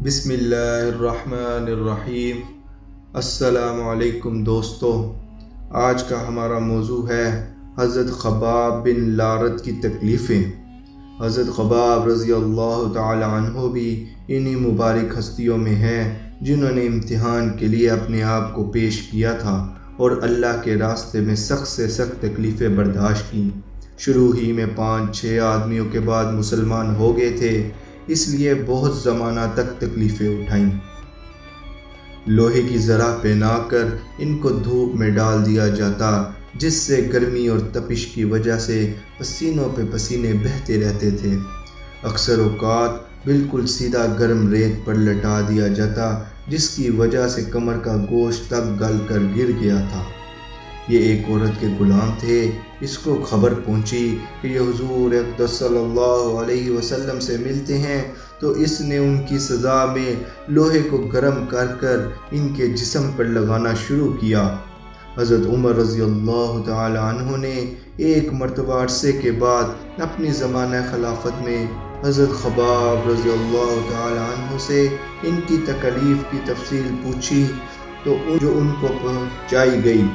بسم اللہ الرحمن الرحیم۔ السلام علیکم دوستو، آج کا ہمارا موضوع ہے حضرت خباب بن لارت کی تکلیفیں۔ حضرت خباب رضی اللہ تعالی عنہ بھی انہی مبارک ہستیوں میں ہیں جنہوں نے امتحان کے لیے اپنے آپ کو پیش کیا تھا اور اللہ کے راستے میں سخت سے سخت تکلیفیں برداشت کیں۔ شروع ہی میں 5-6 آدمیوں کے بعد مسلمان ہو گئے تھے، اس لیے بہت زمانہ تک تکلیفیں اٹھائیں۔ لوہے کی ذرہ پہنا کر ان کو دھوپ میں ڈال دیا جاتا، جس سے گرمی اور تپش کی وجہ سے پسینوں پہ پسینے بہتے رہتے تھے۔ اکثر اوقات بالکل سیدھا گرم ریت پر لٹا دیا جاتا، جس کی وجہ سے کمر کا گوشت تک گل کر گر گیا تھا۔ یہ ایک عورت کے غلام تھے۔ اس کو خبر پہنچی کہ یہ حضور اقدس صلی اللہ علیہ وسلم سے ملتے ہیں، تو اس نے ان کی سزا میں لوہے کو گرم کر کر ان کے جسم پر لگانا شروع کیا۔ حضرت عمر رضی اللہ تعالی عنہ نے ایک مرتبہ عرصے کے بعد اپنی زمانہ خلافت میں حضرت خباب رضی اللہ تعالی عنہ سے ان کی تکلیف کی تفصیل پوچھی، تو جو ان کو پہنچائی گئی۔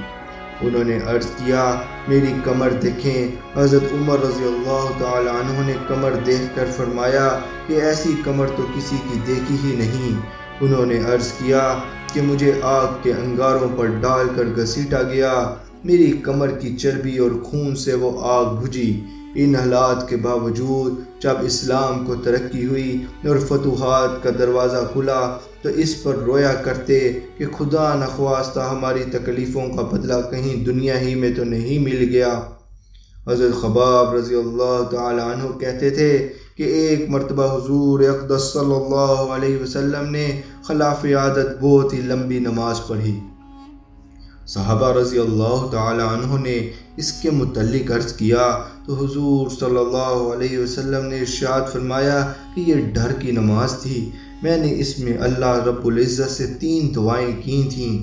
انہوں نے عرض کیا، میری کمر دیکھیں۔ حضرت عمر رضی اللہ تعالی عنہ نے کمر دیکھ کر فرمایا کہ ایسی کمر تو کسی کی دیکھی ہی نہیں۔ انہوں نے عرض کیا کہ مجھے آگ کے انگاروں پر ڈال کر گھسیٹا گیا، میری کمر کی چربی اور خون سے وہ آگ بجھی۔ ان حالات کے باوجود جب اسلام کو ترقی ہوئی اور فتوحات کا دروازہ کھلا، تو اس پر رویا کرتے کہ خدا نخواستہ ہماری تکلیفوں کا بدلہ کہیں دنیا ہی میں تو نہیں مل گیا۔ حضرت خباب رضی اللہ تعالی عنہ کہتے تھے کہ ایک مرتبہ حضور اقدس صلی اللہ علیہ وسلم نے خلاف عادت بہت ہی لمبی نماز پڑھی۔ صحابہ رضی اللہ تعالی عنہ نے اس کے متعلق عرض کیا، تو حضور صلی اللہ علیہ وسلم نے ارشاد فرمایا کہ یہ ڈر کی نماز تھی۔ میں نے اس میں اللہ رب العزت سے 3 دعائیں کی تھیں،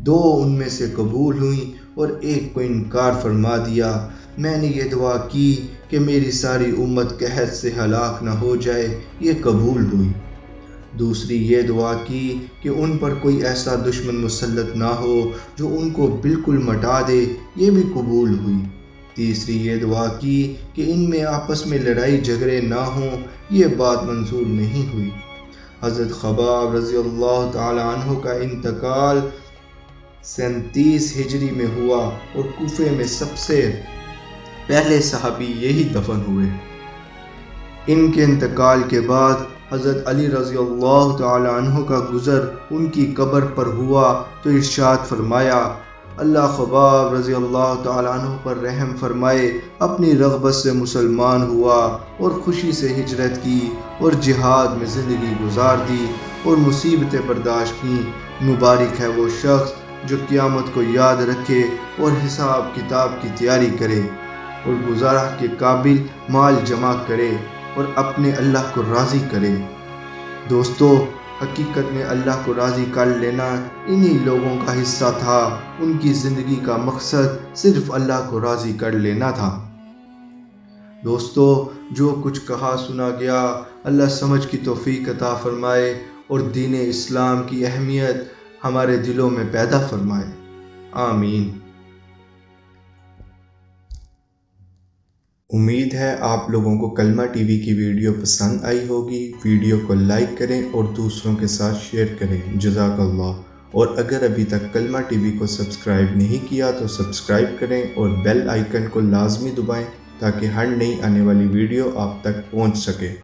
2 ان میں سے قبول ہوئیں اور ایک کو انکار فرما دیا۔ میں نے یہ دعا کی کہ میری ساری امت قحط سے ہلاک نہ ہو جائے، یہ قبول ہوئی۔ دوسری یہ دعا کی کہ ان پر کوئی ایسا دشمن مسلط نہ ہو جو ان کو بالکل مٹا دے، یہ بھی قبول ہوئی۔ تیسری یہ دعا کی کہ ان میں آپس میں لڑائی جھگڑے نہ ہوں، یہ بات منظور نہیں ہوئی۔ حضرت خباب رضی اللہ تعالی عنہ کا انتقال 37 ہجری میں ہوا اور کوفے میں سب سے پہلے صحابی یہی دفن ہوئے۔ ان کے انتقال کے بعد حضرت علی رضی اللہ تعالی عنہ کا گزر ان کی قبر پر ہوا، تو ارشاد فرمایا، اللہ خباب رضی اللہ تعالی عنہ پر رحم فرمائے، اپنی رغبت سے مسلمان ہوا اور خوشی سے ہجرت کی اور جہاد میں زندگی گزار دی اور مصیبتیں برداشت کیں۔ مبارک ہے وہ شخص جو قیامت کو یاد رکھے اور حساب کتاب کی تیاری کرے اور گزارہ کے قابل مال جمع کرے اور اپنے اللہ کو راضی کرے۔ دوستو، حقیقت میں اللہ کو راضی کر لینا انہی لوگوں کا حصہ تھا۔ ان کی زندگی کا مقصد صرف اللہ کو راضی کر لینا تھا۔ دوستو، جو کچھ کہا سنا گیا، اللہ سمجھ کی توفیق عطا فرمائے اور دین اسلام کی اہمیت ہمارے دلوں میں پیدا فرمائے۔ آمین۔ امید ہے آپ لوگوں کو کلمہ ٹی وی کی ویڈیو پسند آئی ہوگی۔ ویڈیو کو لائک کریں اور دوسروں کے ساتھ شیئر کریں۔ جزاک اللہ۔ اور اگر ابھی تک کلمہ ٹی وی کو سبسکرائب نہیں کیا تو سبسکرائب کریں اور بیل آئیکن کو لازمی دبائیں تاکہ ہر نئی آنے والی ویڈیو آپ تک پہنچ سکے۔